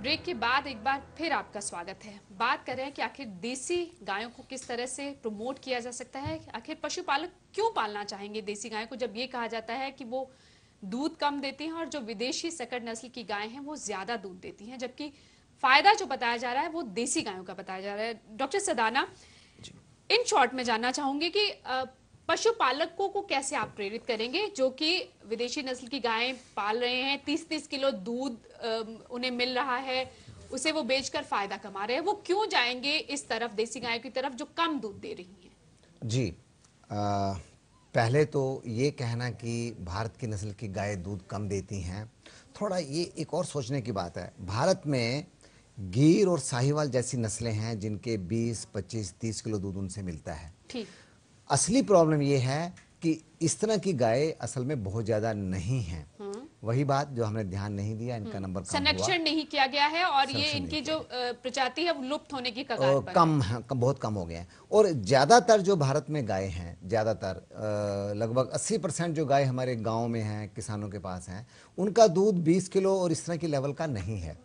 Break के बाद एक बार फिर आपका स्वागत है। बात कर रहे हैं कि आखिर देसी गायों को किस तरह से प्रमोट किया जा सकता है। आखिर पशुपालक क्यों पालना चाहेंगे देसी गायों को, जब ये कहा जाता है कि वो दूध कम देती हैं और जो विदेशी सकड़ नस्ल की गायें हैं वो ज्यादा दूध देती हैं, जबकि फायदा जो बताया जा रहा है वो देसी गायों का बताया जा रहा है। डॉक्टर सदाना, इन शॉर्ट में जानना चाहूंगी कि पशुपालकों को कैसे आप प्रेरित करेंगे जो कि विदेशी नस्ल की गायें पाल रहे हैं, 30-30 किलो दूध उन्हें मिल रहा है, उसे वो बेचकर फायदा कमा रहे हैं, वो क्यों जाएंगे इस तरफ, देसी गायों की तरफ जो कम दूध दे रही हैं? जी, पहले तो ये कहना कि भारत की नस्ल की गाय दूध कम देती हैं, थोड़ा ये एक और सोचने की बात है। भारत में गिर और साहिवाल जैसी नस्लें हैं जिनके 20, 25, 30 किलो दूध उनसे मिलता है। ठीक। असली प्रॉब्लम ये है कि इस तरह की गाय असल में बहुत ज्यादा नहीं है। वही बात जो हमने ध्यान नहीं दिया, इनका नंबर कम हुआ, संरक्षण नहीं किया गया है और ये इनकी जो प्रजाति है वो लुप्त होने की कगार पर कम है, बहुत कम हो गए हैं। और ज़्यादातर जो भारत में गाय हैं, ज़्यादातर लगभग 80% जो गाय हमारे गांव में हैं, किसानों के पास हैं, उनका दूध 20 किलो और इस तरह की लेवल का नहीं है।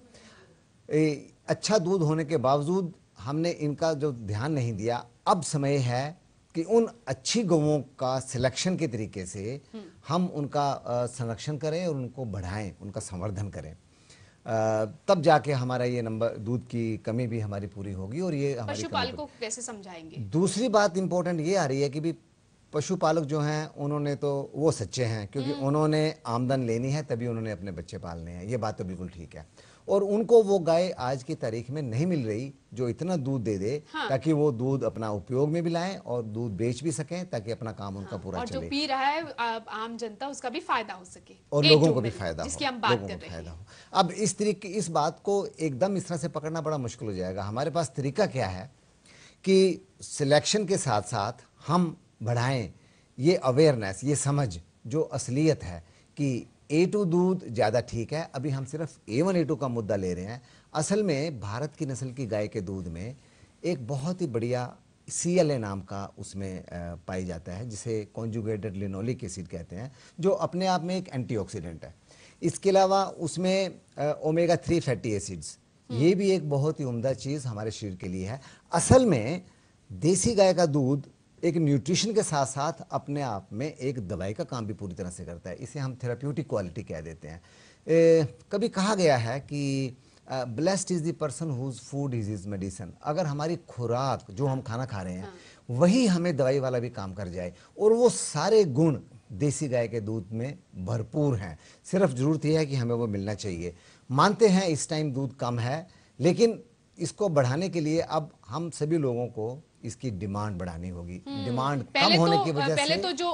अच्छा दूध होने के बावजूद हमने इनका जो ध्यान नहीं दिया। अब समय है कि उन अच्छी गौओं का सिलेक्शन के तरीके से हम उनका संरक्षण करें और उनको बढ़ाएं, उनका संवर्धन करें। तब जाके हमारा ये नंबर, दूध की कमी भी हमारी पूरी होगी और ये हमारी पशुपालकों को कैसे समझाएंगे? दूसरी बात इंपॉर्टेंट ये आ रही है कि भी पशुपालक जो हैं उन्होंने तो वो सच्चे हैं, क्योंकि उन्होंने आमदन लेनी है तभी उन्होंने अपने बच्चे पालने हैं, ये बात तो बिल्कुल ठीक है। और उनको वो गाय आज की तारीख में नहीं मिल रही जो इतना दूध दे दे, हाँ। ताकि वो दूध अपना उपयोग में भी लाएं और दूध बेच भी सकें, ताकि अपना काम उनका पूरा और चले। जो पी रहा है आम जनता, उसका भी फायदा हो सके और लोगों को भी फायदा हो, जिसकी हम बात कर रहे हैं। अब इस तरीके, इस बात को एकदम इस तरह से पकड़ना बड़ा मुश्किल हो जाएगा। हमारे पास तरीका क्या है कि सिलेक्शन के साथ साथ हम बढ़ाएं ये अवेयरनेस, ये समझ, जो असलियत है कि A2 दूध ज़्यादा ठीक है। अभी हम सिर्फ A1 A2 का मुद्दा ले रहे हैं। असल में भारत की नस्ल की गाय के दूध में एक बहुत ही बढ़िया CLA नाम का उसमें पाई जाता है, जिसे कॉन्जुगेटेड लिनोलिक एसिड कहते हैं, जो अपने आप में एक एंटीऑक्सीडेंट है। इसके अलावा उसमें ओमेगा 3 फैटी एसिड्स, ये भी एक बहुत ही उम्दा चीज़ हमारे शरीर के लिए है। असल में देसी गाय का दूध एक न्यूट्रिशन के साथ साथ अपने आप में एक दवाई का काम भी पूरी तरह से करता है। इसे हम थेराप्यूटिक क्वालिटी कह देते हैं। कभी कहा गया है कि blessed is the person whose food is his medicine. अगर हमारी खुराक, जो हम खाना खा रहे हैं, वही हमें दवाई वाला भी काम कर जाए, और वो सारे गुण देसी गाय के दूध में भरपूर हैं। सिर्फ जरूरत यह है कि हमें वो मिलना चाहिए। मानते हैं इस टाइम दूध कम है, लेकिन इसको बढ़ाने के लिए अब हम सभी लोगों को इसकी डिमांड बढ़ानी होगी। डिमांड कम होने की वजह से पहले तो जो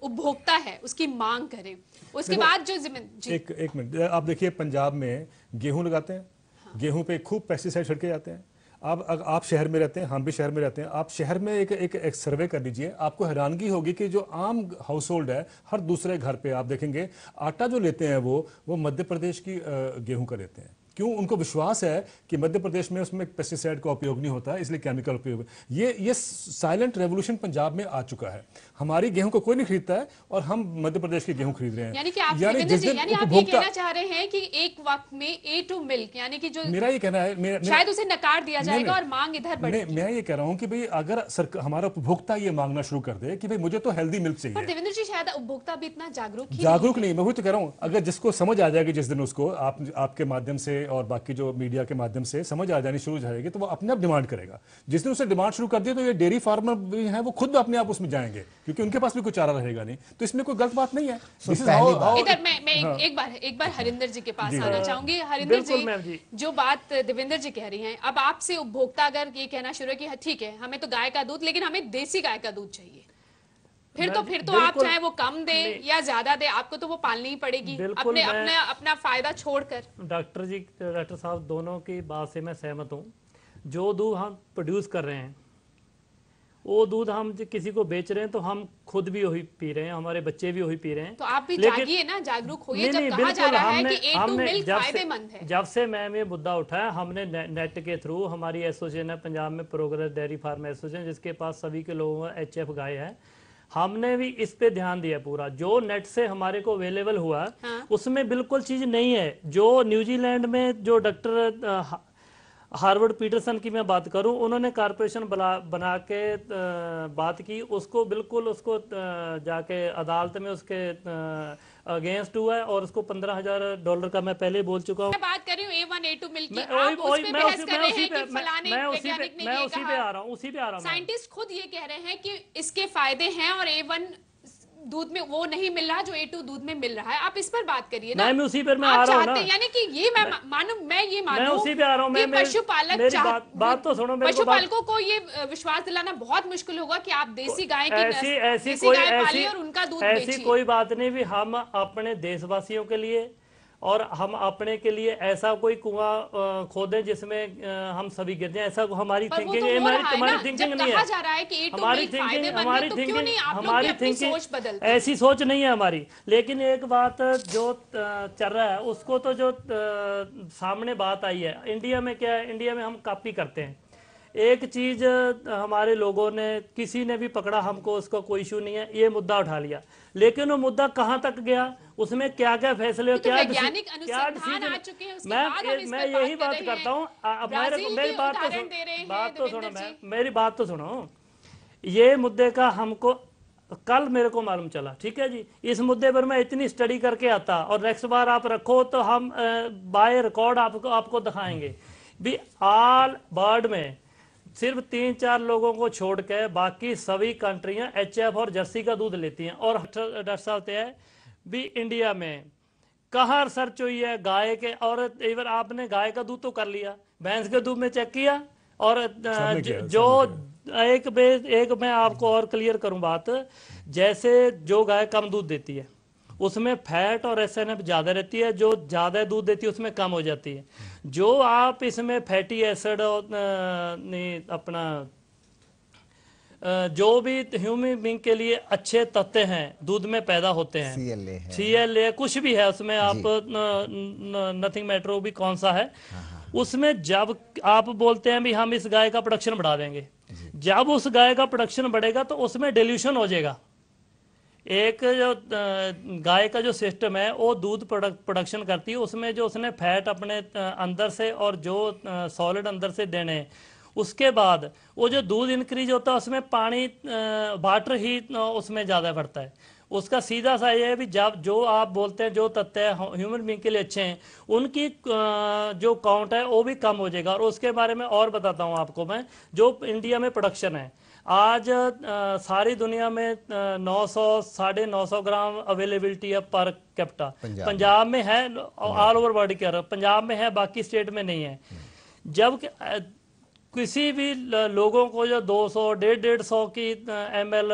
उपभोक्ता है उसकी मांग करें, उसके बाद जो एक मिनट, आप देखिए पंजाब में गेहूं लगाते हैं, हाँ। गेहूं पे खूब पेस्टिसाइड छिड़के जाते हैं। आप शहर में रहते हैं, हम भी शहर में रहते हैं। आप शहर में एक सर्वे कर लीजिए, आपको हैरानगी होगी कि जो आम हाउस होल्ड है, हर दूसरे घर पे आप देखेंगे आटा जो लेते हैं वो मध्य प्रदेश की गेहूं का लेते हैं। क्यों? उनको विश्वास है कि मध्य प्रदेश में उसमें पेस्टिसाइड का उपयोग नहीं होता है, इसलिए केमिकल उपयोग। ये साइलेंट रेवोल्यूशन पंजाब में आ चुका है। हमारी गेहूं को कोई नहीं खरीदता है और हम मध्य प्रदेश की गेहूं खरीद रहे हैं। यानी कि आप ये कहना चाह रहे हैं कि एक वक्त में A2 मिल्क, यानी कि जो मेरा ये कहना है, शायद उसे नकार दिया जाएगा और मांग इधर बढ़ेगी। मैं ये कह रहा हूं कि भाई अगर हमारा उपभोक्ता ये मांगना शुरू कर दे कि भाई मुझे तो हेल्दी मिल्क चाहिए। पर देवेंद्र जी, शायद उपभोक्ता भी इतना जागरूक नहीं। मैं वही तो कह रहा हूं, अगर जिसको समझ आ जाएगी जिस दिन, उसको आपके माध्यम से और बाकी जो मीडिया के माध्यम से समझ आ जानी शुरू हो जाएगी, तो वो अपने आप डिमांड करेगा। जिस दिन उसे डिमांड शुरू कर दिया तो ये डेयरी फार्मर भी हैं, वो खुद अपने आप उसमें जाएंगे, क्योंकि उनके पास भी कोई चारा रहेगा नहीं। तो इसमें कोई गलत बात नहीं है। इधर मैं एक बार हरिंदर जी के पास आना चाहूंगी। हरिंदर जी, जो बात देवेंद्र जी कह रही हैं, अब आपसे उपभोक्ता अगर ये कहना शुरू है कि ठीक है, हमें तो गाय का दूध, लेकिन हमें देसी गाय का दूध चाहिए, फिर तो आप चाहे वो कम दे या ज्यादा दे, आपको तो वो पालनी ही पड़ेगी अपना फायदा छोड़कर। डॉक्टर साहब, दोनों की बात से मैं सहमत हूँ। जो दूध हम प्रोड्यूस कर रहे हैं, वो दूध हम किसी को बेच रहे हैं, तो हम खुद भी वही पी रहे हैं, हमारे बच्चे भी वही पी रहे हैं। तो आप भी जागिए ना, जागरूक होइए। जब कहा जा रहा है कि A2 मिल्क फायदेमंद है, जब से मैम ये मुद्दा उठाया, हमने नेट के थ्रू, हमारी एसोसिएशन है पंजाब में, प्रोग्रेस डेयरी फार्म एसोसिएशन, जिसके पास सभी के लोगों का HF गाय है, हमने भी इस पे ध्यान दिया पूरा। जो नेट से हमारे को अवेलेबल हुआ उसमें बिल्कुल चीज नहीं है। जो न्यूजीलैंड में जो डॉक्टर हार्वर्ड पीटरसन की मैं बात करूं, उन्होंने कारपोरेशन बना के बात की, उसको बिल्कुल उसको जाके अदालत में उसके अगेंस्ट हुआ है और उसको $15,000 का मैं पहले बोल चुका हूँ। मैं बात कर रही हूँ A1 A2 मिल्क की, मैं आप उस पे बहस कर रहे हैं कि फलाने वैज्ञानिक ने ये उसी पे कहा। आ रहा हूँ, उसी पे आ रहा हूँ। साइंटिस्ट खुद ये कह रहे हैं कि इसके फायदे हैं और A1 दूध में वो नहीं मिल रहा जो A2 दूध में मिल रहा है। आप इस पर बात करिए ना। मैं उसी पर मैं आप आ रहा हूँ चाहते ना। यानी कि ये मैं मैं उसी पे आ रहा हूँ। कि पशुपालक मेरी बात तो सुनो। पशुपालकों को ये विश्वास दिलाना बहुत मुश्किल होगा कि आप देसी गाय की ऐसी गाय पालिए और उनका दूध बेचिए। ऐसी कोई बात नहीं भी हम अपने देशवासियों के लिए और हम अपने के लिए ऐसा कोई कुआं खोदें जिसमें हम सभी गिर जाएं, ऐसा हमारी थिंकिंग है। हमारी थिंकिंग नहीं है। हमारी थिंकिंग ऐसी सोच नहीं है हमारी। लेकिन एक बात जो चल रहा है उसको तो जो सामने बात आई है, इंडिया में क्या है, इंडिया में हम कॉपी करते हैं। एक चीज हमारे लोगों ने, किसी ने भी पकड़ा हमको, उसका कोई इशू नहीं है, ये मुद्दा उठा लिया। लेकिन वो मुद्दा कहाँ तक गया, उसमें क्या क्या फैसले, क्या वैज्ञानिक अनुसंधान आ चुके हैं, उसके बाद हम इस मैं पर यही बात करता हूँ। मेरी बात तो सुनो। ये मुद्दे का हमको कल मेरे को मालूम चला, ठीक है जी। इस मुद्दे पर मैं इतनी स्टडी करके आता और नेक्स्ट बार आप रखो तो हम बाय रिकॉर्ड आपको दिखाएंगे भी ऑल वर्ल्ड में सिर्फ 3-4 लोगों को छोड़ के बाकी सभी कंट्रियां HF और जर्सी का दूध लेती हैं। और डॉक्टर साहब है भी इंडिया में कहाँ रिसर्च हुई है गाय के, और इवन आपने गाय का दूध तो कर लिया, भैंस के दूध में चेक किया, और एक मैं आपको और क्लियर करूं बात, जैसे जो गाय कम दूध देती है उसमें फैट और SNF ज्यादा रहती है, जो ज्यादा दूध देती है उसमें कम हो जाती है। जो आप इसमें फैटी एसिड और अपना जो भी ह्यूमन बीइंग के लिए अच्छे तत्व हैं दूध में पैदा होते हैं, CLA कुछ भी है उसमें, आप नथिंग मैटर वो भी कौन सा है, उसमें जब आप बोलते हैं भी हम इस गाय का प्रोडक्शन बढ़ा देंगे, जब उस गाय का प्रोडक्शन बढ़ेगा तो उसमें डिल्यूशन हो जाएगा। एक जो गाय का जो सिस्टम है वो दूध प्रोडक्शन करती है, उसमें जो उसने फैट अपने अंदर से और जो सॉलिड अंदर से देने, उसके बाद वो जो दूध इंक्रीज होता है उसमें पानी वाटर ही उसमें ज़्यादा बढ़ता है। उसका सीधा सा ये है भी जब जो आप बोलते हैं जो तत्व ह्यूमन बीइंग के लिए अच्छे हैं उनकी जो काउंट है वो भी कम हो जाएगा। और उसके बारे में और बताता हूँ आपको मैं, जो इंडिया में प्रोडक्शन है आज सारी दुनिया में 900-950 ग्राम अवेलेबिलिटी है पर कैपिटा। पंजाब में है, ऑल ओवर वर्ल्ड कह रहा, पंजाब में है, बाकी स्टेट में नहीं है। जब किसी भी लोगों को जो 200-150 की ml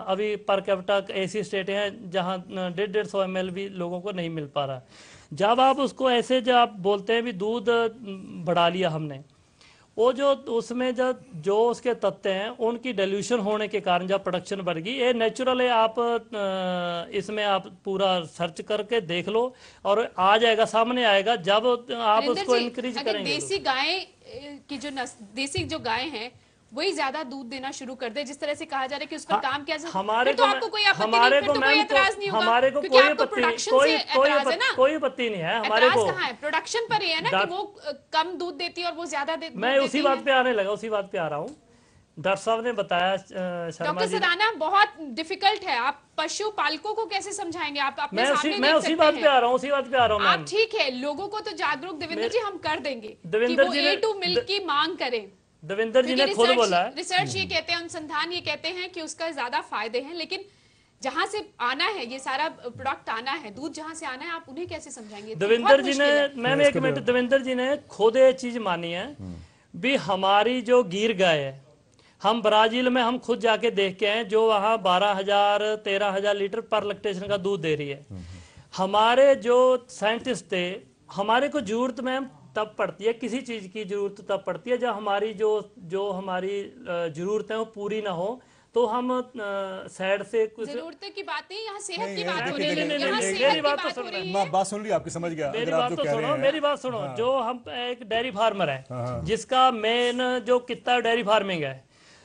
अभी पर कैपिटा, ऐसी स्टेट हैं जहां 150 ml भी लोगों को नहीं मिल पा रहा। जब आप उसको ऐसे जब आप बोलते हैं भी दूध बढ़ा लिया हमने, वो जो उसमें जो उसके तत्व हैं उनकी डिल्यूशन होने के कारण जब प्रोडक्शन बढ़ गई, ये नेचुरल है। आप इसमें आप पूरा सर्च करके देख लो और आ जाएगा, सामने आएगा जब आप उसको इंक्रीज करेंगे। देसी गाय की देसी जो गाय हैं वही ज्यादा दूध देना शुरू कर दे, जिस तरह से कहा जा रहा है कि उस पर काम किया जाए, हमारे तो आपको कोई आपत्ति नहीं होगा, हमारे को कोई आपत्ति नहीं है। हमारे को प्रोडक्शन पर है ना कि वो कम दूध देती है और वो ज्यादा देती है। मैं उसी बात पे आने लगा, उसी बात पे आ रहा हूँ। डॉक्टर साहब ने बताया, डॉक्टर सदाना बहुत डिफिकल्ट है, आप पशु पालकों को कैसे समझाएंगे? आप अपने सामने मैं उसी बात पे आ रहा हूँ, उसी बात पे आ रहा हूँ। आप ठीक है, लोगों को तो जागरूक देवेंद्र जी हम कर देंगे कि वो A2 मिल्क की मांग करें। देवेंद्र जी ने खुद बोला है, रिसर्च ये कहते हैं, अनुसंधान ये कहते हैं कि उसका ज्यादा फायदे हैं, लेकिन जहां से आना है ये सारा प्रोडक्ट आना है, दूध जहां से आना है, आप उन्हें कैसे समझाएंगे? देवेंद्र जी ने, मैम एक मिनट, देवेंद्र जी ने खुद ये चीज मानी है भी हमारी जो गिर गाय है, हम ब्राजील में हम खुद जाके देख के आए, जो वहाँ 12,000-13,000 लीटर पर लैक्टेशन का दूध दे रही है। हमारे जो साइंटिस्ट थे, हमारे को जरूरत मैम तब पड़ती है, किसी चीज की जरूरत तब पड़ती है जब हमारी जो हमारी जरूरत है वो पूरी ना हो, तो हम साइड से कुछ जरूरत की बात नहीं, यहाँ सेहत की बात हो रही है। मेरी बात तो सुन, मैं बात सुन ली आपकी, समझ गया। मेरी बात तो सुनो, मेरी बात सुनो। जो हम एक डेयरी फार्मर है जिसका मेन जो कितना डेयरी फार्मिंग है,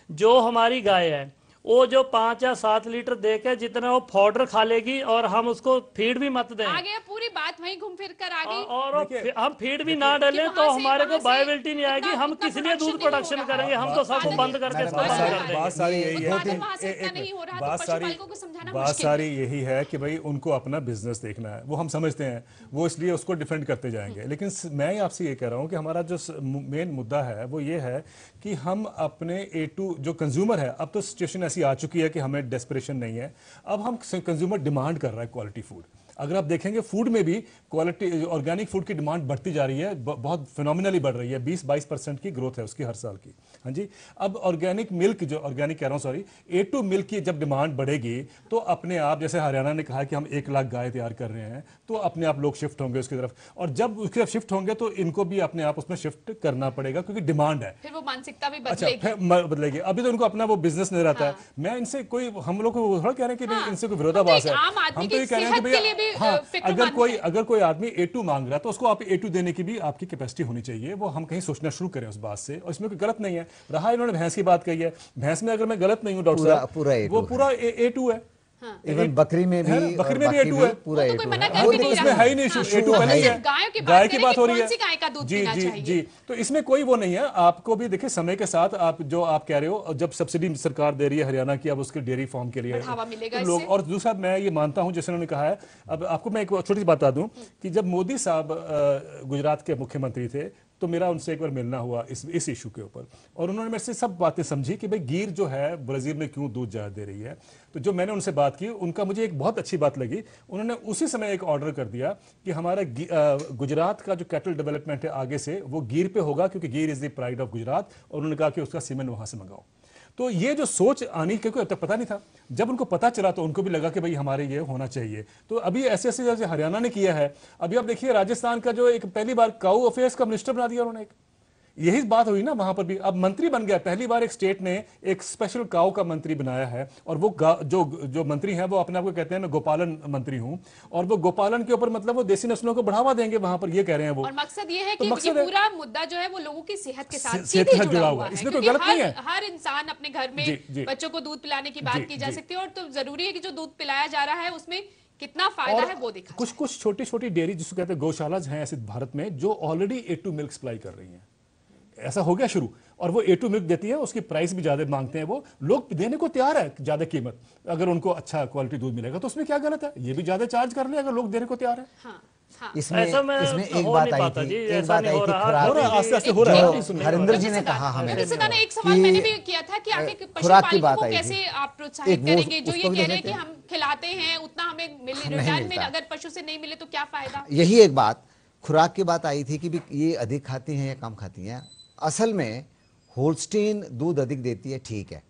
जो हमारी गाय है वो जो 5 या 7 लीटर दे के जितना वो पाउडर खा लेगी और हम उसको फीड भी मत दें, आ गया, पूरी बात वहीं घूम फिर कर आ गई। और हम फीड भी ना डालें कि तो वहाँ से- हमारे को वहाँ से बायोबिलिटी नहीं आएगी। उतना- हम उतना किस लिए दूध production नहीं प्रोडक्शन हो रहा। करेंगे? हम तो सबको बंद करके इसको बंद कर देंगे। बात सारी यही है उत्पादन वहाँ से इतना नहीं हो रहा, तो बात सारी पशुपालकों को समझाना बात मुश्किल सारी यही है कि भाई उनको अपना बिजनेस देखना है, वो हम समझते हैं, वो इसलिए उसको डिफेंड करते जाएंगे। लेकिन मैं आपसे ये कह रहा हूँ कि हमारा जो मेन मुद्दा है वो ये है कि हम अपने A2 जो कंज्यूमर है, अब तो सिचुएशन ऐसी आ चुकी है कि हमें डेस्परेशन नहीं है, अब हम कंज्यूमर डिमांड कर रहा है क्वालिटी फूड। अगर आप देखेंगे फूड में भी क्वालिटी ऑर्गेनिक फूड की डिमांड बढ़ती जा रही है, बहुत फिनोमिनली बढ़ रही है, 20-22% की ग्रोथ है उसकी हर साल की। हाँ जी, अब ऑर्गेनिक मिल्क, जो ऑर्गेनिक कह रहा हूँ सॉरी, A2 मिल्क की जब डिमांड बढ़ेगी तो अपने आप, जैसे हरियाणा ने कहा कि हम 1 लाख गाय तैयार कर रहे हैं, तो अपने आप लोग शिफ्ट होंगे उसकी तरफ, और जब उसकी तरफ शिफ्ट होंगे तो इनको भी अपने आप उसमें शिफ्ट करना पड़ेगा क्योंकि डिमांड है। फिर वो मानसिकता भी अच्छा, बदलेगी। फिर बदलेगी। अभी तो इनको अपना वो बिजनेस नजर आता है। मैं इनसे कोई, हम लोग को थोड़ा कह रहे हैं कि भाई इनसे कोई विरोधाभास है, आम आदमी हम तो की ये कह रहे हैं कि सेहत के लिए भी, हाँ, फिक्रमंद अगर कोई आदमी A2 मांग रहा है तो उसको आप A2 देने की भी आपकी कैपेसिटी होनी चाहिए, वो हम कहीं सोचना शुरू करें उस बात से, और इसमें कोई गलत नहीं है। रहा इन्होंने भैंस की बात कही है, भैंस में अगर मैं गलत नहीं हूँ डॉक्टर साहब, पूरा A2 वो पूरा A2 है। इवन बकरी में भी, है ना? बकरी में भी बाकी A2 है। पूरा वो तो कोई A2 मना है। कर वो भी तो नहीं इसमें रहा। है ही नहीं, हाँ। A2 का नहीं है। गायों की बात गाय की करें बात कि हो रही कौन सी है। गाय का दूध जी पीना जी चाहिए। जी, तो इसमें कोई वो नहीं है। आपको भी देखिए समय के साथ आप जो आप कह रहे हो, जब सब्सिडी सरकार दे रही है हरियाणा की, अब उसके डेयरी फार्म के लिए बढ़ावा मिलेगा तो लोग, इससे। और दूसरा मैं ये मानता हूं जैसे उन्होंने कहा है, अब आपको मैं एक छोटी सी बात बता दूं कि जब मोदी साहब गुजरात के मुख्यमंत्री थे तो मेरा उनसे एक बार मिलना हुआ इस इशू के ऊपर, और उन्होंने मेरे से सब बातें समझी कि भाई गिर जो है ब्राजील में क्यों दूध ज्यादा दे रही है। तो जो मैंने उनसे बात की, उनका मुझे एक बहुत अच्छी बात लगी, उन्होंने उसी समय एक ऑर्डर कर दिया कि हमारा गुजरात का जो कैटल डेवलपमेंट है आगे से वो गिर पे होगा, क्योंकि गिर is the pride of Gujarat, और उन्होंने कहा कि उसका सीमेंट वहां से मंगाओ। तो ये जो सोच आनी, क्योंकि अब तक पता नहीं था, जब उनको पता चला तो उनको भी लगा कि भाई हमारे ये होना चाहिए। तो अभी ऐसे ऐसे जैसे हरियाणा ने किया है, अभी आप देखिए राजस्थान का जो एक पहली बार काऊ अफेयर्स का मिनिस्टर बना दिया उन्होंने, यही बात हुई ना वहां पर भी, अब मंत्री बन गया। पहली बार एक स्टेट ने एक स्पेशल काऊ का मंत्री बनाया है, और वो जो मंत्री हैं वो अपने आप को कहते हैं मैं गोपालन मंत्री हूं, और वो गोपालन के ऊपर मतलब वो देसी नस्लों को बढ़ावा देंगे वहां पर, ये कह रहे हैं वो। और मकसद ये है तो कि मकसद ये है- पूरा मुद्दा जो है वो लोगों की सेहत के साथ सेहत सीधे के साथ जुड़ा हुआ है। इसमें कोई क्योंकि गलत नहीं है। हर इंसान अपने घर में जी, जी। बच्चों को दूध पिलाने की बात जी, की जा जी। सकती है, और तो जरूरी है कि जो दूध पिलाया जा रहा है उसमें कितना फायदा है वो देखा कुछ कुछ छोटी छोटी डेयरी जिसको कहते हैं गौशाला हैं ऐसे भारत में, जो ऑलरेडी A2 मिल्क सप्लाई कर रही हैं। ऐसा हो गया शुरू, और वो A2 मिल्क देती है, उसकी प्राइस भी ज्यादा मांगते हैं, वो लोग देने को तैयार है ज्यादा कीमत, अगर उनको अच्छा क्वालिटी दूध मिलेगा तो उसमें क्या गलत है, ये भी ज्यादा चार्ज कर ले अगर लोग देने को तैयार है। हाँ हाँ। इसमें ऐसा मैं इसमें एक हो बात नहीं आई पाता थी, जी, एक ऐसा बात नहीं आई हो थी रहा। खुराक, हो रहा है, आस्ते आस्ते हो रहा है। जो हरिंदर जी ने कहा हमें डॉक्टर सिद्धार्थ ने एक सवाल कि मैंने भी किया था कि आखिर खुराक की पशुपालकों बात को आई कैसे थी। आप प्रोत्साहित एक वो- करेंगे जो ये उसको भी कह देख रहे हैं कि लेते हैं। हम खिलाते हैं उतना हमें नहीं रिटर्न में मिलता। अगर पशु से नहीं मिले तो क्या फायदा। यही एक बात खुराक की बात आई थी कि भी ये अधिक खाती हैं या कम खाती हैं। असल में होल्स्टीन दूध अधिक देती है, ठीक है,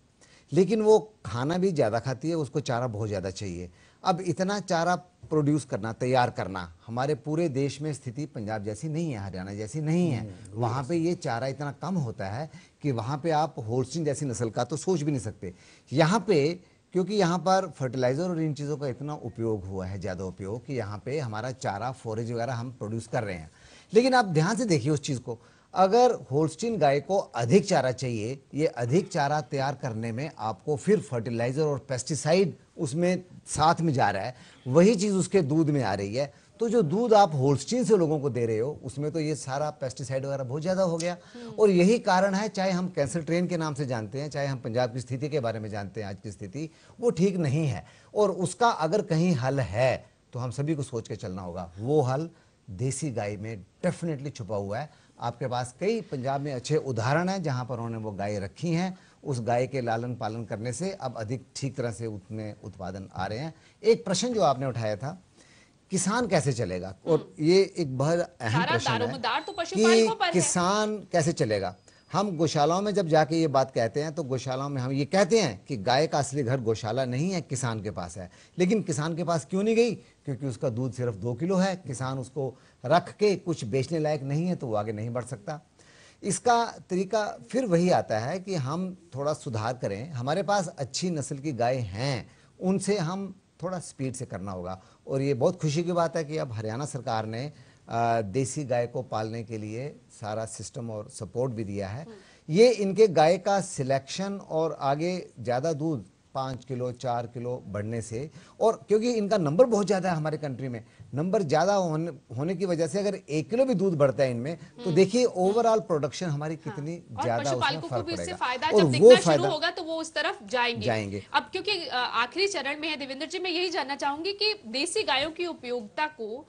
लेकिन वो खाना भी ज़्यादा खाती है, उसको चारा बहुत ज़्यादा चाहिए। अब इतना चारा प्रोड्यूस करना, तैयार करना, हमारे पूरे देश में स्थिति पंजाब जैसी नहीं है, हरियाणा जैसी नहीं है। वहाँ पे ये चारा इतना कम होता है कि वहाँ पे आप होल्स्टीन जैसी नस्ल का तो सोच भी नहीं सकते। यहाँ पे क्योंकि यहाँ पर फर्टिलाइज़र और इन चीज़ों का इतना उपयोग हुआ है, ज़्यादा उपयोग, कि यहाँ पे हमारा चारा फोरेज वगैरह हम प्रोड्यूस कर रहे हैं। लेकिन आप ध्यान से देखिए उस चीज़ को, अगर होल्स्टीन गाय को अधिक चारा चाहिए, ये अधिक चारा तैयार करने में आपको फिर फर्टिलाइज़र और पेस्टिसाइड उसमें साथ में जा रहा है, वही चीज़ उसके दूध में आ रही है। तो जो दूध आप होल्स्टीन से लोगों को दे रहे हो उसमें तो ये सारा पेस्टिसाइड वगैरह बहुत ज़्यादा हो गया। और यही कारण है, चाहे हम कैंसर ट्रेन के नाम से जानते हैं, चाहे हम पंजाब की स्थिति के बारे में जानते हैं, आज की स्थिति वो ठीक नहीं है। और उसका अगर कहीं हल है तो हम सभी को सोच के चलना होगा। वो हल देसी गाय में डेफिनेटली छुपा हुआ है। आपके पास कई पंजाब में अच्छे उदाहरण हैं जहाँ पर उन्होंने वो गाय रखी हैं, उस गाय के लालन पालन करने से अब अधिक ठीक तरह से उतने उत्पादन आ रहे हैं। एक प्रश्न जो आपने उठाया था, किसान कैसे चलेगा, और ये एक बहुत अहम सारा प्रश्न दारोमदार तो है पशुपालकों पर कि है। किसान कैसे चलेगा। हम गौशालाओं में जब जाके ये बात कहते हैं तो गौशालाओं में हम ये कहते हैं कि गाय का असली घर गौशाला नहीं है, किसान के पास है। लेकिन किसान के पास क्यों नहीं गई? क्योंकि उसका दूध सिर्फ 2 किलो है, किसान उसको रख के कुछ बेचने लायक नहीं है तो वो आगे नहीं बढ़ सकता। इसका तरीका फिर वही आता है कि हम थोड़ा सुधार करें। हमारे पास अच्छी नस्ल की गाय हैं, उनसे हम थोड़ा स्पीड से करना होगा। और ये बहुत खुशी की बात है कि अब हरियाणा सरकार ने देसी गाय को पालने के लिए सारा सिस्टम और सपोर्ट भी दिया है। ये इनके गाय का सिलेक्शन और आगे ज़्यादा दूध 5 किलो 4 किलो बढ़ने से, और क्योंकि इनका नंबर बहुत ज़्यादा है हमारे कंट्री में, नंबर ज़्यादा होने की वजह से अगर 1 किलो भी दूध बढ़ता है इनमें, तो देखिए ओवरऑल प्रोडक्शन हमारी कितनी और ज़्यादा उसमें पशुपालकों को फर्क भी उससे पड़ेगा। फायदा और जब वो दिखना शुरू फायदा होगा तो वो उस तरफ जाएंगे। अब क्योंकि आखिरी चरण में है देवेंद्र जी, मैं यही जानना चाहूंगी कि देसी गायों की उपयोगिता को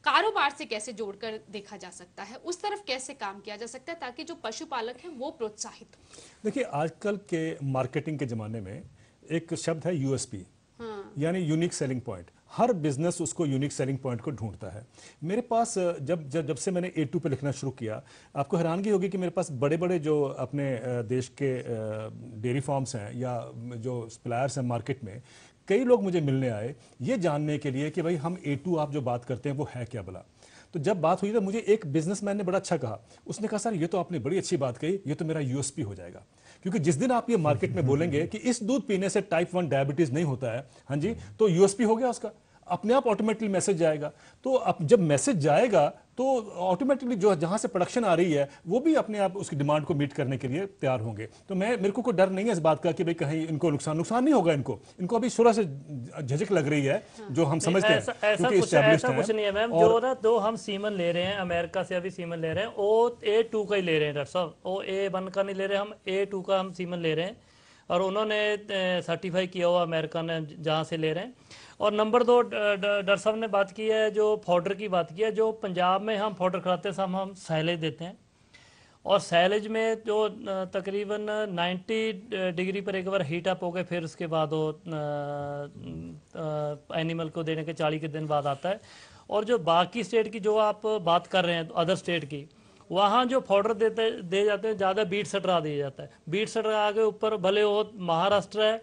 कारोबार से कैसे जोड़कर देखा जा सकता है, उस तरफ कैसे काम किया जा सकता है ताकि जो पशुपालक हैं वो प्रोत्साहित हो। देखिए आजकल के मार्केटिंग के ज़माने में एक शब्द है यूएसपी, यानी यूनिक सेलिंग पॉइंट। हर बिजनेस उसको यूनिक सेलिंग पॉइंट को ढूंढता है। मेरे पास जब से मैंने A2 पे लिखना शुरू किया, आपको हैरानगी होगी कि मेरे पास बड़े बड़े जो अपने देश के डेयरी फार्म्स हैं या जो सप्लायर्स हैं मार्केट में, कई लोग मुझे मिलने आए ये जानने के लिए कि भाई हम A2 आप जो बात करते हैं वो है क्या भला। तो जब बात हुई तो मुझे एक बिजनेसमैन ने बड़ा अच्छा कहा, उसने कहा सर ये तो आपने बड़ी अच्छी बात कही, ये तो मेरा यूएसपी हो जाएगा, क्योंकि जिस दिन आप ये मार्केट में बोलेंगे कि इस दूध पीने से टाइप 1 डायबिटीज नहीं होता है, हाँ जी, तो यूएसपी हो गया उसका, अपने आप ऑटोमेटिकली मैसेज जाएगा। तो अब जब मैसेज जाएगा तो ऑटोमेटिकली जो जहां से प्रोडक्शन आ रही है वो भी अपने आप उसकी डिमांड को मीट करने के लिए तैयार होंगे। तो मेरे को कोई डर नहीं है इस बात का कि भाई कहीं इनको नुकसान नहीं होगा। इनको अभी शुरू से झिझक लग रही है, जो हम समझते हैं ऐसा कुछ नहीं है मैम। जो ना दो हम सीमन ले रहे हैं अमेरिका से, अभी सीमन ले रहे हैं, वो A2 का ही ले रहे हैं डॉक्टर साहब, वो A1 का नहीं ले रहे, हम A2 का हम सीमन ले रहे हैं, और उन्होंने सर्टिफाई किया हुआ अमेरिका ने जहाँ से ले रहे हैं। और नंबर 2 डॉक्टर साहब ने बात की है, जो पाउडर की बात की है, जो पंजाब में हम पाउडर खिलाते हैं हम सैलेज देते हैं, और सैलेज में जो तकरीबन 90 डिग्री पर एक बार हीट अप हो गए, फिर उसके बाद वो एनिमल को देने के 40 के दिन बाद आता है। और जो बाकी स्टेट की जो आप बात कर रहे हैं अदर स्टेट की, वहाँ जो पाउडर दे जाते हैं ज़्यादा बीट सटरा दिया जाता है। बीट सटरा के ऊपर भले वो महाराष्ट्र है,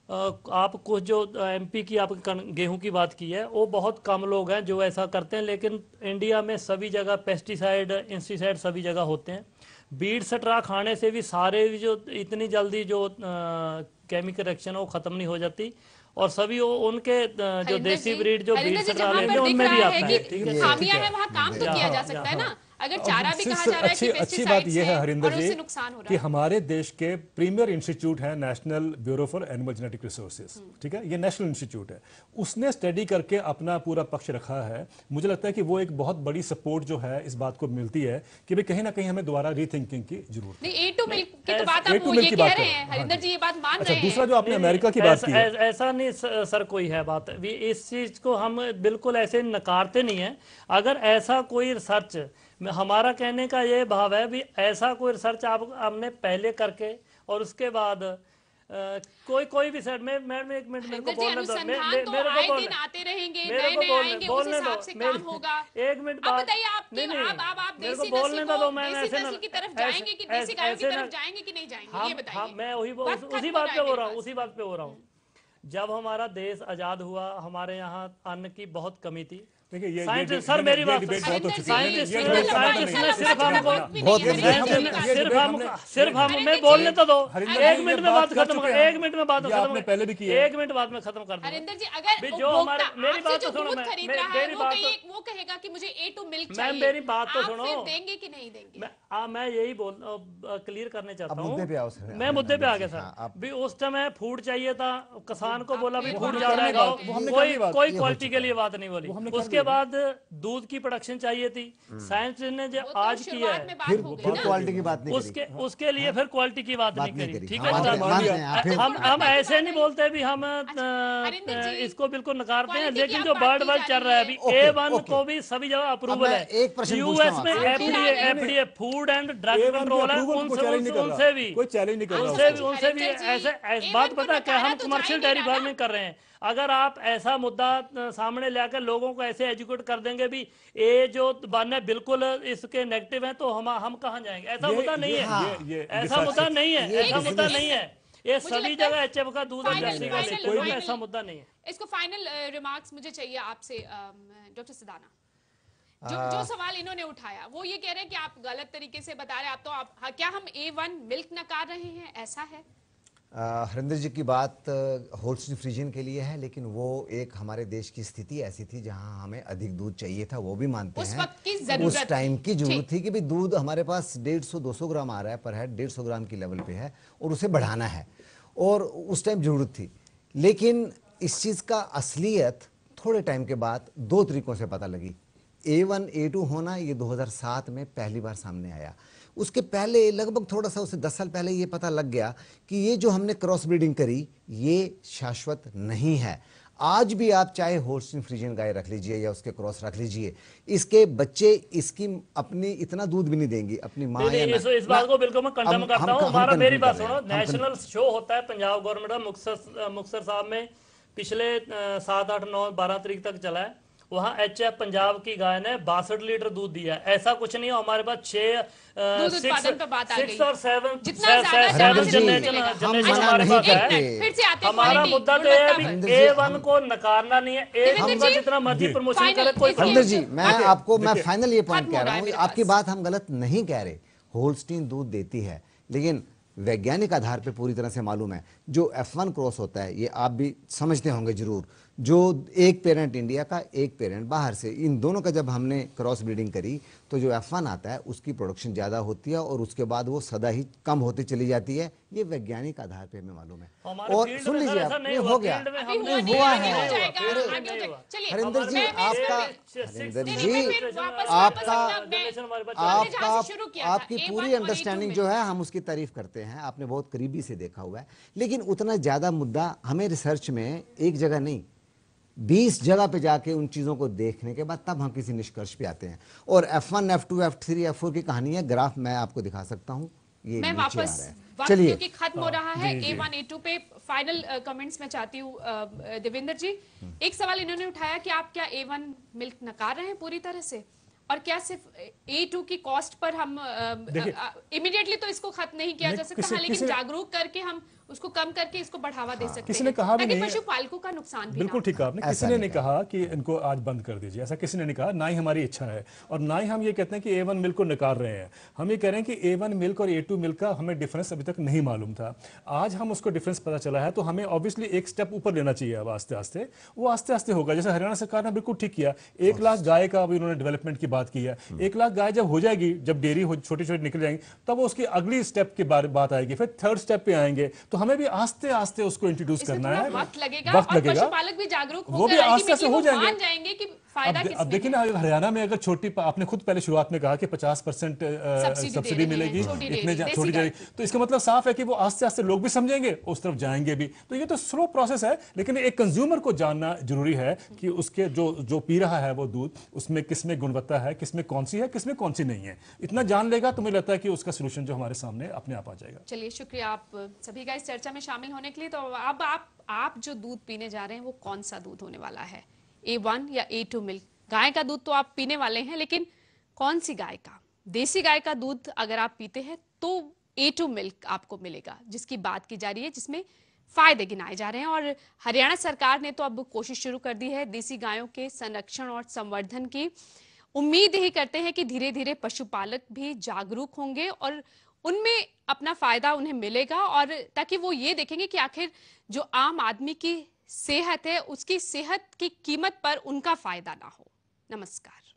आप कुछ जो MP की आप गेहूं की बात की है, वो बहुत कम लोग हैं जो ऐसा करते हैं, लेकिन इंडिया में सभी जगह पेस्टिसाइड इंसेक्टिसाइड सभी जगह होते हैं। बीट सटरा खाने से भी सारे जो इतनी जल्दी जो केमिकल रिएक्शन वो ख़त्म नहीं हो जाती, और सभी वो उनके जो देसी ब्रीड जो बीट सटरा लेते हैं उनमें भी आता है। खामियां है वहाँ काम तो किया जा सकता है ना। अगर चारा भी कहा जा रहा है कि अच्छी बात यह है हरिंदर और उससे जी नुकसान हो रहा कि है। हमारे देश के प्रीमियर इंस्टीट्यूट है national bureau for animal genetic resources, ठीक है, ये नेशनल इंस्टीट्यूट है, उसने स्टडी करके अपना पूरा पक्ष रखा है। मुझे लगता है कि वो एक बहुत बड़ी सपोर्ट जो है इस बात को मिलती है कि भाई कहीं ना कहीं हमें दोबारा रीथिंकिंग की जरूरत है। नहीं, A2 मिल्क की तो बात आप A2 वो मिल्क ये की कह बात रहे कर हैं, रहे हैं। हरिंदर जी ये बात मान अच्छा, रहे हैं। दूसरा जो आपने अमेरिका की बात की है, ऐसा नहीं सर कोई है बात, इस चीज को हम बिल्कुल ऐसे नकारते नहीं है। अगर ऐसा कोई रिसर्च, हमारा कहने का ये भाव है भी ऐसा कोई रिसर्च आप हमने पहले करके और उसके बाद कोई भी सर मैडम एक मिनट मेरे को बोलने दो, अनुसंधान तो आए दिन आते रहेंगे, नए आएंगे, उस हिसाब से काम होगा। एक मिनट अब बताइए आप देसी नस्ल की तरफ जाएंगे कि देसी गायों की तरफ जाएंगे कि नहीं जाएंगे, ये बताइए। मैं उसी बात पे हो रहा हूँ। जब हमारा देश आजाद हुआ, हमारे यहाँ अन्न की बहुत कमी थी। सर मेरी बात, सिर्फ हम मैं बोलने तो दो, 1 मिनट में बात खत्म कर, 1 मिनट में बात खत्म पहले भी की है, 1 मिनट बाद में खत्म कर दूंगा। हरिंदर जी अगर जो हमारे मेरी बात तो सुनो, मेरी बात वो कहेगा कि मुझे A2 मिल्क चाहिए, मेरी बात तो सुनो, आप देंगे कि नहीं देंगे? मैं यही क्लियर करने चाहता हूँ। मैं मुद्दे पे आ गया सर। भी उस समय फूड चाहिए था, किसान को बोला भी फूड ज्यादा है, कोई क्वालिटी के लिए बात नहीं बोली। उसके बाद दूध की प्रोडक्शन चाहिए थी, साइंस ने जो आज किया है फिर क्वालिटी की बात नहीं उसके लिए फिर क्वालिटी की बात नहीं करी। ठीक है, हम ऐसे नहीं बोलते भी हम इसको बिल्कुल नकारते हैं, लेकिन जो वर्ल्ड वाइड चल रहा है अभी A1 को भी सभी जगह अप्रूवल है। यूएस में FDA food and drug control है, उनसे भी कोई चैलेंज नहीं कर रहा, उनसे भी ऐसे बात पता क्या, हम कमर्शियल डेयरी फार्मिंग कर रहे हैं। अगर आप ऐसा मुद्दा सामने लाकर लोगों को ऐसे एजुकेट कर देंगे भी ये जो बाने बिल्कुल इसके नेगेटिव हैं, तो हम कहाँ जाएंगे? ऐसा मुद्दा नहीं है, ऐसा मुद्दा नहीं है, ऐसा मुद्दा नहीं है। ये सभी जगह HF का दूध और जर्सी का लेते हैं, ऐसा मुद्दा नहीं है। इसको फाइनल रिमार्क्स मुझे चाहिए आपसे डॉक्टर सिदाना। जो सवाल इन्होंने उठाया वो ये कह रहे हैं कि आप गलत तरीके से बता रहे हैं। आप क्या हम A1 मिल्क नकार रहे हैं, ऐसा है? हरिंदर जी की बात होल्स्टीन फ्रीजियन के लिए है, लेकिन वो एक हमारे देश की स्थिति ऐसी थी जहां हमें अधिक दूध चाहिए था, वो भी मानते हैं। उस वक्त की जरूरत, उस टाइम की जरूरत थी कि भाई दूध हमारे पास 150-200 ग्राम आ रहा है पर हेड, 150 ग्राम की लेवल पे है और उसे बढ़ाना है। और उस टाइम ज़रूरत थी। लेकिन इस चीज़ का असलियत थोड़े टाइम के बाद 2 तरीकों से पता लगी। A1 A2 होना ये 2007 में पहली बार सामने आया। उसके पहले लगभग थोड़ा सा उसे 10 साल पहले ये पता लग गया कि ये जो हमने क्रॉस ब्रीडिंग करी ये शाश्वत नहीं है। आज भी आप चाहे होल्स्टीन फ्रीजियन गाय रख लीजिए या उसके क्रॉस रख लीजिए, इसके बच्चे इसकी अपनी इतना दूध भी नहीं देंगी अपनी माँ या इस बात को बिल्कुल मैं कंडम करता हूँ। हमारा मेरी बात सुनो, नेशनल शो होता है पंजाब गवर्नमेंट का मुक्तसर साहब में, पिछले 7, 8, 9, 12 तारीख तक चला है। वहाँ HF पंजाब की गाय ने 62 लीटर दूध दिया। ऐसा कुछ नहीं है, हमारे पास 6 और 7 हमारा मुद्दा तो है A1 को नकारना नहीं है। A1 का जितना मर्जी प्रमोशन करे कोई अंदर जी, मैं फाइनल ये पॉइंट कह रहा हूँ, आपकी बात हम गलत नहीं कह रहे। होल्स्टीन दूध देती है, लेकिन वैज्ञानिक आधार पे पूरी तरह से मालूम है जो F1 क्रॉस होता है, ये आप भी समझते होंगे जरूर, जो एक पेरेंट इंडिया का एक पेरेंट बाहर से, इन दोनों का जब हमने क्रॉस ब्रीडिंग करी तो जो F1 आता है उसकी प्रोडक्शन ज़्यादा होती है और उसके बाद वो सदा ही कम होती चली जाती है। ये वैज्ञानिक आधार पे हमें मालूम है। और सुन लीजिए, आप ये हो गया, हुआ है। हरिंदर जी आपकी पूरी अंडरस्टैंडिंग जो है हम उसकी तारीफ करते हैं, आपने बहुत करीबी से देखा हुआ है। लेकिन उतना ज़्यादा मुद्दा हमें रिसर्च में एक जगह नहीं 20 जगह पे जाके उन चीज़ों को देखने के बाद तब हम किसी निष्कर्ष पे आते हैं। और F1, F2, F3, F4 की कहानी है, ग्राफ मैं आपको दिखा सकता हूँ, ये मैं नीचे आ वापस रहा है। वक्त चलिए, क्योंकि खत्म हो रहा है A1 A2 पे फाइनल कमेंट्स में चाहती हूँ देवेंद्र जी। एक सवाल इन्होंने उठाया कि आप क्या A1 मिल्क नकार रहे हैं पूरी तरह से, और क्या सिर्फ A2 की कॉस्ट पर हम इमीडिएटली तो इसको खत्म नहीं किया जा सकता, लेकिन जागरूक करके हम उसको कम करके इसको बढ़ावा दे सकते हैं। किसी ने कहा भी नहीं, पशुपालकों का नुकसान भी बिल्कुल ठीक है आपने, किसी ने नहीं कहा कि इनको आज बंद कर दीजिए, ऐसा किसी ने नहीं कहा, ना ही हमारी इच्छा है और ना ही हम ये कहते हैं कि A1 मिल्क को नकार रहे हैं। हम ये कह रहे हैं कि A1 मिल्क और A2 मिल्क का हमें डिफरेंस अभी तक नहीं मालूम था। आज हम उसको डिफरेंस पता चला है तो हमें ऑब्वियसली एक स्टेप ऊपर लेना चाहिए। अब आस्ते आस्ते वो आस्ते आस्ते होगा। जैसे हरियाणा सरकार ने बिल्कुल ठीक किया, 1 लाख गाय का अभी उन्होंने डेवलपमेंट की बात की है। 1 लाख गाय जब हो जाएगी, जब डेयरी छोटी छोटी निकल जाएंगी, तब वो उसकी अगली स्टेप की बात आएगी, फिर 3rd स्टेप पे आएंगे। तो हमें भी आस्ते आस्ते उसको इंट्रोड्यूस करना है, वक्त लगेगा, और पशुपालक भी जागरूक वो भी आस्ते से हो जाएंगे कि फायदा अब देखिए ना, हरियाणा में अगर छोटी, आपने खुद पहले शुरुआत में कहा कि 50% सब्सिडी मिलेगी, इतने छोटी जाएगी, तो इसका मतलब साफ है कि वो आस्ते आस्ते लोग भी समझेंगे, उस तरफ जाएंगे भी। तो ये तो स्लो प्रोसेस है, लेकिन एक कंज्यूमर को जानना जरूरी है कि उसके जो पी रहा है वो दूध, उसमें किसमें गुणवत्ता है, किसमें कौन सी है, किसमें कौन सी नहीं है। इतना जान लेगा तो मुझे लगता है कि उसका सोल्यूशन जो हमारे सामने अपने आप आ जाएगा। चलिए, शुक्रिया आप सभी का इस चर्चा में शामिल होने के लिए। तो अब आप जो दूध पीने जा रहे हैं वो कौन सा दूध होने वाला है, A1 या A2 मिल्क? गाय का दूध तो आप पीने वाले हैं, लेकिन कौन सी गाय का? देसी गाय का दूध अगर आप पीते हैं तो A2 मिल्क आपको मिलेगा, जिसकी बात की जा रही है, जिसमें फायदे गिनाए जा रहे हैं। और हरियाणा सरकार ने तो अब कोशिश शुरू कर दी है देसी गायों के संरक्षण और संवर्धन की। उम्मीद ही करते हैं कि धीरे धीरे पशुपालक भी जागरूक होंगे और उनमें अपना फायदा उन्हें मिलेगा, और ताकि वो ये देखेंगे कि आखिर जो आम आदमी की सेहत है, उसकी सेहत की कीमत पर उनका फायदा ना हो। नमस्कार।